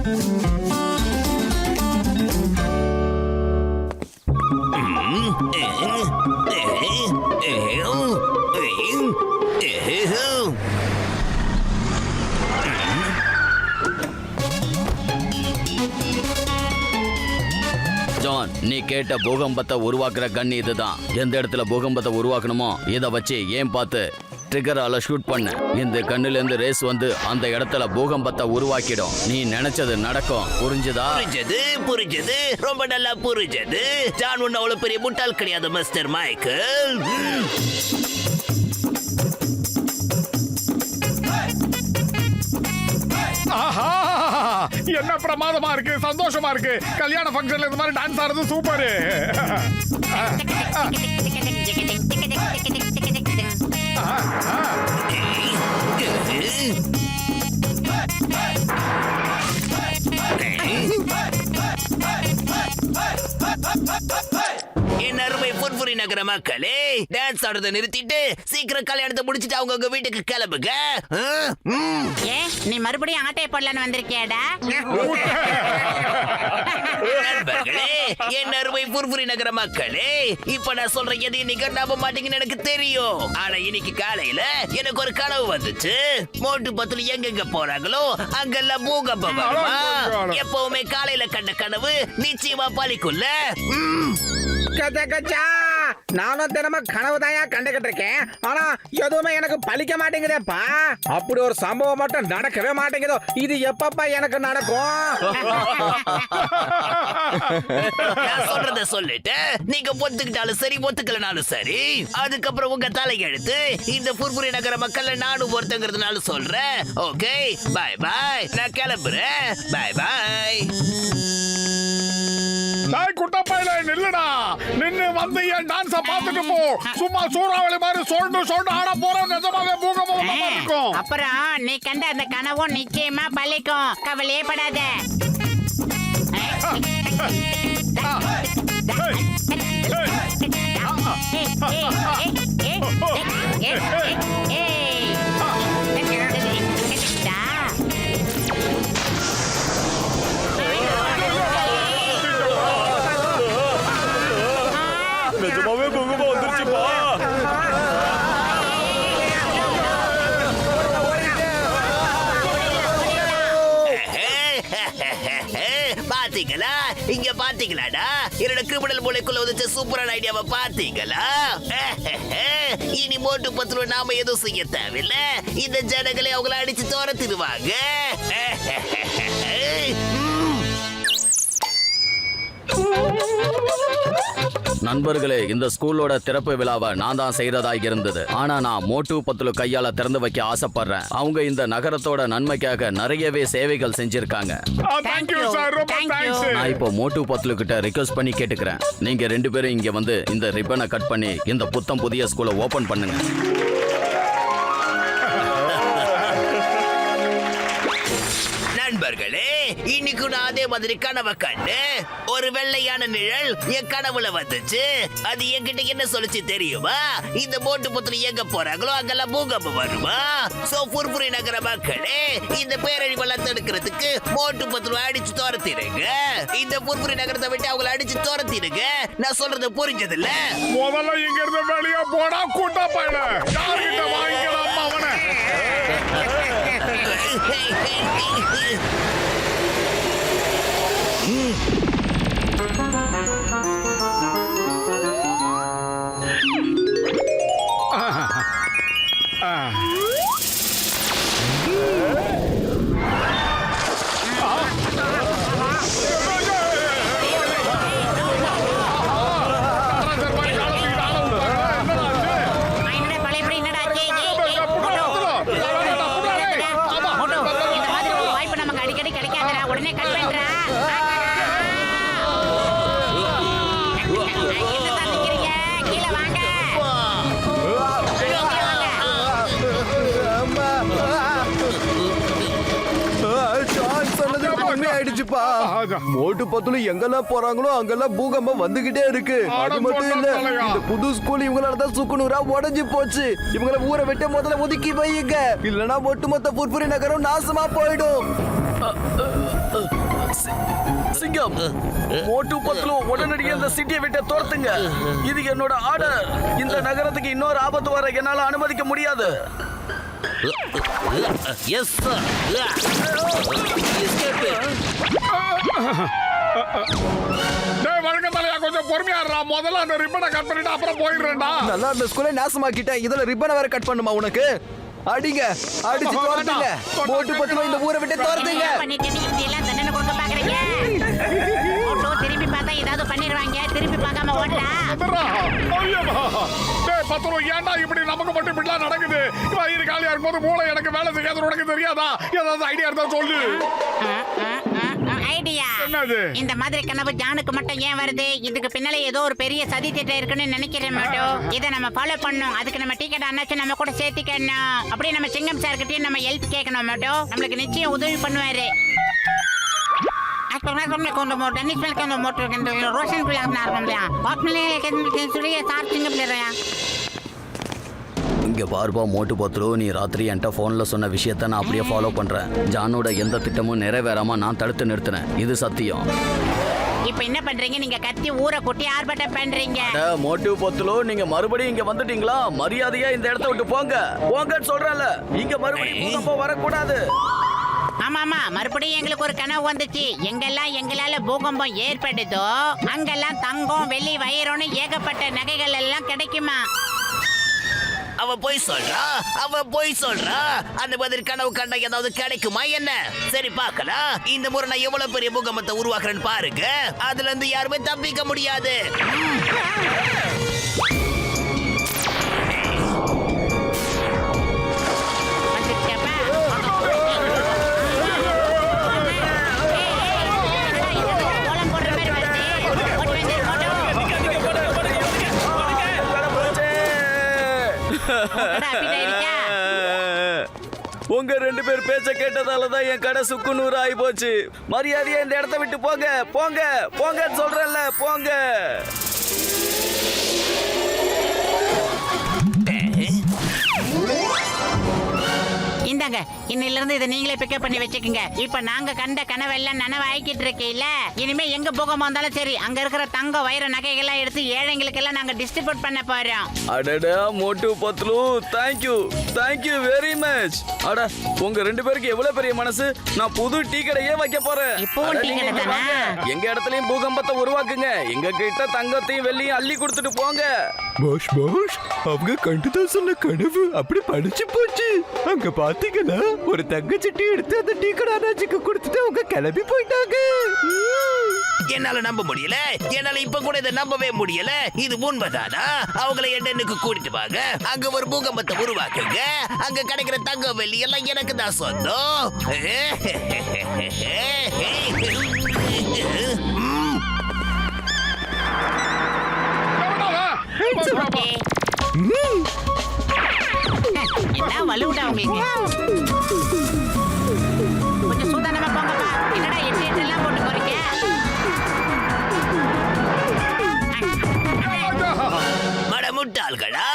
John, நீ கேட்ட பூகம்பத்தை உருவாக்குற கன் இதுதான். எந்த இடத்துல பூகம்பத்தை உருவாக்கணுமோ இதை வச்சு ஏன் பார்த்து ட்ரிகரால ஷூட் பண்ண. இந்த கண்ணுல இருந்து ரேஸ் வந்து அந்த இடத்துல பூகம்பத்தை உருவாக்கிடும். நீ நினைச்சது நடக்கும். புரிஞ்சுதா? புரிஞ்சது, ரொம்ப நல்லா புரிஞ்சது. ஜான் ஒன்னும் அவ்வளவு பெரிய முட்டாள் கிடையாது மிஸ்டர் மைக்கேல். என்ன பிரமாதமா இருக்கு, சந்தோஷமா இருக்கு. கல்யாண ஃபங்க்ஷன்ல இந்த மாதிரி டான்ஸ் ஆடுறது சூப்பர். என் அருமை புர்புரி நகர மக்களே, டான்ஸ் ஆடுறதை நிறுத்திட்டு சீக்கிரம் கல்யாணத்தை முடிச்சிட்டு அவங்க வீட்டுக்கு கிளம்புங்க. நீ மறுபடியும் ஆட்டை போடலான்னு வந்திருக்கியாடா? நண்பர்களே, என் அருமை புர்புரி நகர மக்களே, இப்ப நான் சொல்ற எதையும் நீங்க நம்ப மாட்டீங்கன்னு எனக்கு தெரியும். ஆனா இன்னைக்கு காலையில எனக்கு ஒரு கனவு வந்துச்சு. மோட்டு பத்துல எங்கெங்க போறாங்களோ அங்கெல்லாம் பூகம்பம் வருமா? எப்பவுமே காலையில கண்ட கனவு நிச்சயமா பலிக்குள்ள. நானும் தினமும் கனவு தாயா கண்டுகிட்டு இருக்கேன். ஆனா எதுவுமே எனக்கு பலிக்க மாட்டேங்குதேப்பா. அப்படி ஒரு சம்பவம் மட்டும் நடக்கவே மாட்டேங்குதோ. இது எப்பப்பா எனக்கு நடக்கும்? நான் சொல்றத சொல்லிட்டு நீங்க ஒத்துக்கிட்டாலும் சரி ஒத்துக்கலனாலும் சரி, அதுக்கப்புறம் உங்க தலையெழுத்து இந்த புர்புரி நகர மக்கள் நானும் ஒருத்தங்கிறதுனால சொல்றேன். ஓகே, பாய் பாய், நான் கிளம்புறேன். பாய் பாய். குட்டப்பையில நில்லுடா. நின்னு வந்து என் டான்ஸ பாத்துட்டு போ. சும்மா சூறாவளி மாதிரி சொல்லிட்டு ஆட போறோம். நிஜமாவே பூகம்பம் இருக்கும். அப்புறம் நீ கண்ட அந்த கனவும் நிச்சயமா பலிக்கும். கவலையே படாத. நிஜமாவே பூகம்பம் வந்துருச்சுப்பா. பாத்தீங்களா, இங்க பாத்தீங்களாடா, என்னோட கிரிமினல் மூளைக்குள்ள வந்துச்சு சூப்பரான ஐடியாவை பாத்தீங்களா? இனி மோட்டு பத்துல நாம எதுவும் செய்ய தேவையில்ல. இந்த ஜனங்களை அவங்கள அடிச்சு தோரத்திடுவாங்க. நண்பர்களே, இந்த ஸ்கூலோட திறப்பு விழாவை நான் தான் செய்யறதா இருந்தது. ஆனா நான் மோட்டு பத்துல கையால திறந்து வைக்க ஆசைப்படுறேன். அவங்க இந்த நகரத்தோட நன்மைக்காக நிறையவே சேவைகள் செஞ்சிருக்காங்க. நான் இப்போ மோட்டு பத்துல கிட்ட ரிக்வெஸ்ட் பண்ணி கேட்டுக்கிறேன். நீங்க 2 பேரும் இங்க வந்து இந்த ரிப்பனை கட் பண்ணி இந்த புத்தம் புதிய ஸ்கூலை ஓபன் பண்ணுங்க. நண்பர்களே, இன்னைக்கு நான் அதே மாதிரி கனவை கண்டு ஒரு வெள்ளையான நிழல் என் கனவுல வந்துச்சு. அது என்கிட்ட என்ன சொல்லுச்சு தெரியுமா? இந்த மோட்டு பத்துல எங்க போறாங்களோ அங்கெல்லாம் பூகம்பம் வருமா? சோ புர்புரி நகர மக்களே, இந்த பேரழிவெல்லாம் தடுக்கிறதுக்கு மோட்டு பத்துல அடிச்சு துரத்திடுங்க. இந்த புர்புரி நகரத்தை விட்டு அவங்களை அடிச்சு துரத்திடுங்க. நான் சொல்றது புரிஞ்சது இல்ல? முதல்ல இங்க இருந்து வெளியே போடா கூட்டப்பையில. யார்கிட்ட வாங்கிக்கலாம் அவனை? மோட்டு பத்துல எங்கெல்லாம் போறாங்களோ அங்கெல்லாம் பூகம்பம் வந்துகிட்டே இருக்கு. அது மட்டும் இல்ல, இந்த புது ஸ்கூல் இவங்களால தான் சுக்குநூறா உடைஞ்சு போச்சு. இவங்கள ஊரை விட்டு முதல்ல ஒதுக்கி வையுங்க, இல்லனா ஒட்டுமொத்த புர்புரி நகரம் நாசமா போயிடும். சிங்கம் மோட்டு பத்லு உடனடியாக இந்த சிட்டியை விட்டு துரத்துங்க. இது என்னோட ஆர்டர். இந்த நகரத்துக்கு இன்னொரு ஆபத்து வர என்னால அனுமதிக்க முடியாது. Yes escape. டேய் வழக்கத்தாலயா கொஞ்சம் பொறுமையா இருடா. முதல்ல அந்த ரிப்பனை கட் பண்ணிட்டு அப்புறம் போயிடுறேன்டா. நல்லா அந்த ஸ்கூலை நாசமாக்கிட்டேன். இதுல ரிப்பனை வேற கட் பண்ணுமா உனக்கு? அடிங்க, அடிச்சு துரத்துங்க. மோட்டு பத்லு இந்த ஊரை விட்டு துரத்துங்க. பண்ணிட்டு இப்படி எல்லாம் தண்டனை கொடுக்க பாக்குறீங்க. ஓட்டோ திரும்பி பார்த்தா ஏதாவது பண்ணிடுவாங்க. திரும்பி பார்க்காம ஓடுறா. வந்துடுறா. ஐயோ. டேய் பத்லு ஏன்டா இப்படி நமக்கு மட்டும் இப்படிலாம் நடக்குது? வயிறு காலியா இருக்கும்போது மூளை எனக்கு வேலை செய்யாது உனக்கு தெரியாதா? ஏதாவது ஐடியா இருந்தா சொல்லு. ஐடியா என்னது? இந்த மாதிரி கனவு ஜானுக்கு மட்டும் ஏன் வருது? இதுக்கு பின்னால ஏதோ ஒரு பெரிய சதி திட்டம் இருக்குன்னு நினைக்கிறேன் மட்டும். இதை நம்ம ஃபாலோ பண்ணணும். அதுக்கு நம்ம டிக்கெட் அண்ணாச்சு நம்ம கூட சேர்த்துக்கணும். அப்படியே நம்ம சிங்கம் சார் கிட்டயும் நம்ம ஹெல்ப் கேட்கணும் மட்டும். நம்மளுக்கு நிச்சயம் உதவி பண்ணுவாரு. இங்க பார்ப்பா மோட்டு பத்லு, நீ ராத்திரி என்கிட்ட போன்ல சொன்ன விஷயத்த நான் அப்படியே ஃபாலோ பண்றேன். ஜானோட எந்த திட்டமும் நிறைவேறாம நான் தடுத்து நிறுத்தினேன். இது சத்தியம். இப்ப என்ன பண்றீங்க? நீங்க கத்தி ஊரை கொட்டி ஆர்ப்பாட்டம் பண்றீங்க. மோட்டு பத்லு, நீங்க மறுபடியும் இங்க வந்துட்டீங்களா? மரியாதையா இந்த இடத்த விட்டு போங்க. போங்கன்னு சொல்றேன்ல. இங்க மறுபடியும் பூகம்பம் வரக்கூடாது. ஆமா ஆமா, மறுபடியும் எங்களுக்கு ஒரு கனவு வந்துச்சு. எங்கெல்லாம் எங்களால பூகம்பம் ஏற்படுதோ அங்கெல்லாம் தங்கம் வெள்ளி வைரம்னு ஏகப்பட்ட நகைகள் எல்லாம் கிடைக்குமா? அவ போய் சொல்றா, அவ போய் சொல்றா. அந்த மாதிரி கனவு கண்ட ஏதாவது கிடைக்குமா என்ன? சரி பார்க்கலாம். இந்த முறை நான் எவ்வளவு பெரிய பூகம்பத்தை உருவாக்குறேன்னு பாருங்க. அதுல இருந்து யாருமே தப்பிக்க முடியாது. உங்க ரெண்டு பேர் பேச்ச கேட்டதாலதான் என் கடை சுக்குநூறு ஆகி போச்சு. மரியாதையா இந்த இடத்த விட்டு போங்க. போங்க போங்கன்னு சொல்றேன்ல. போங்க. இந்தாங்க, இன்னில இருந்து இதை நீங்களே பிக்கப் பண்ணி வச்சுக்கோங்க. இப்ப நாங்க கண்ட கனவெல்லாம் நனவு ஆயிக்கிட்டு இருக்கீல்ல. இனிமே எங்க போகமா இருந்தாலும் சரி, அங்க இருக்கிற தங்க வைர நகைகள்லாம் எடுத்து ஏழைங்களுக்கு எல்லாம் நாங்க டிஸ்ட்ரிபியூட் பண்ண போறோம். அடடா மோட்டு பத்லு, தேங்க்யூ வெரி மச். அட உங்க ரெண்டு பேருக்கு எவ்வளவு பெரிய மனசு. நான் புது டீ கடையே வைக்க போறேன். இப்பவும் டீ கடை தானா? எங்க இடத்துலயும் பூகம்பத்தை உருவாக்குங்க. எங்க கிட்ட தங்கத்தையும் வெள்ளியும் அள்ளி கொடுத்துட்டு போங்க. பாஷ் அவங்க கண்டுதான் சொன்ன கனவு அப்படி படிச்சு போச்சு. அங்க பாத்தீங்கன்னா ஒரு தங்கச்சட்டி எடுத்து அந்த டீ கடை அண்ணாச்சிக்கு கொடுத்துட்டு அவங்க கிளம்பி போயிட்டாங்க. என்னால நம்ப முடியல. என்னால இப்ப கூட இதை நம்பவே முடியல. இது உண்மைதானா? அவங்களை எண்ணனுக்கு கூட்டிட்டு வாங்க. அங்க ஒரு பூகம்பத்தை உருவாக்குங்க. அங்க கிடைக்கிற தங்க வெள்ளி எல்லாம் எனக்கு தான் சொந்தம். என்ன வலுவிட்டா உங்களுக்கு? கொஞ்சம் சூதானமா போங்கப்பா. என்னடா எட்டு எல்லாம் போட்டு போறீங்க? மட முட்டாள்களா,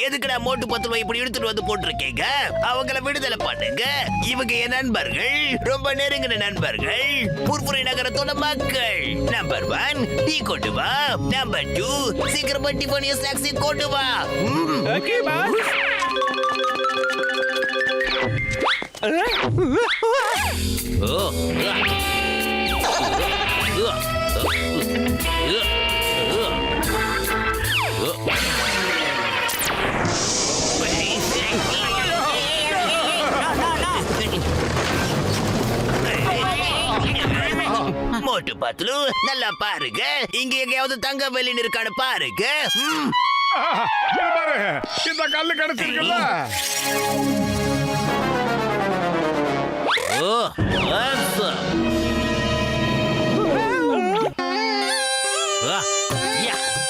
எதுக்குடா மோட்டு பத்லுவை இப்படி எடுத்துட்டு வந்து போட்டிருக்கீங்க? அவங்கள விடுதலை பண்ணுங்க. இவங்க என் நண்பர்கள், ரொம்ப நெருங்கின நண்பர்கள், புர்புரி நகரத்தோட மக்கள். நம்பர் 1 டீ கொண்டு வா. நம்பர் 2 சீக்கிரமா டிஃபனியோ ஸ்நாக்ஸ் கொண்டு வா. Okay boss. மோட்டு பத்லு, நல்லா பாருங்க. இங்க எங்கேயாவது தங்க வெள்ளி இருக்கான்னு பாருங்க. இது பாரு, இந்த கல்லு கிடைச்சிருக்குல்ல. ஓ awesome.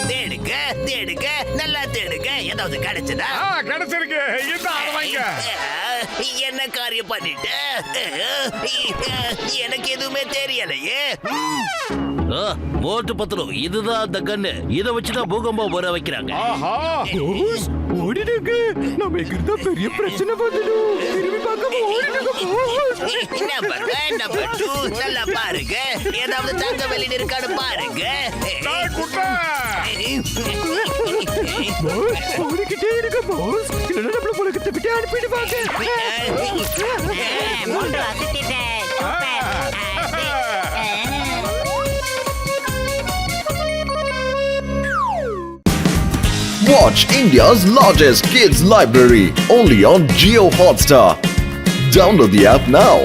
தேடுங்க தேடுங்க, நல்லா தேடுங்க. ஏதாவது கிடைச்சதா? கிடைச்சிருக்கு. இந்த வாங்க. என்ன காரியம் பண்ணிட்ட? எனக்கு எதுவுமே தெரியலையே. மோட்டு பத்தலும் இதுதான் அந்த கண்ணு இத வச்சுதான் பூகம்பம் வர வைக்கிறாங்க. ஆஹா ஓடிடுங்க, நம்ம எங்க இருந்தா பெரிய பிரச்சனை வந்துடும். திரும்பி பார்க்காம ஓடிடுங்க boss. நம்பர் 2 நல்லா பாருங்க, ஏதாவது தங்க வெளியில இருக்கான்னு பாருங்க. டேய் குட்டை Boss, ஓடிக்கிட்டே இருக்க boss. இல்லைன்னா நம்மள உலகத்தை விட்டு அனுப்பிடுவாங்க. மூன்று அசத்திட்டேன். Super. Watch India's largest kids library only on Jio Hotstar. Download the app now.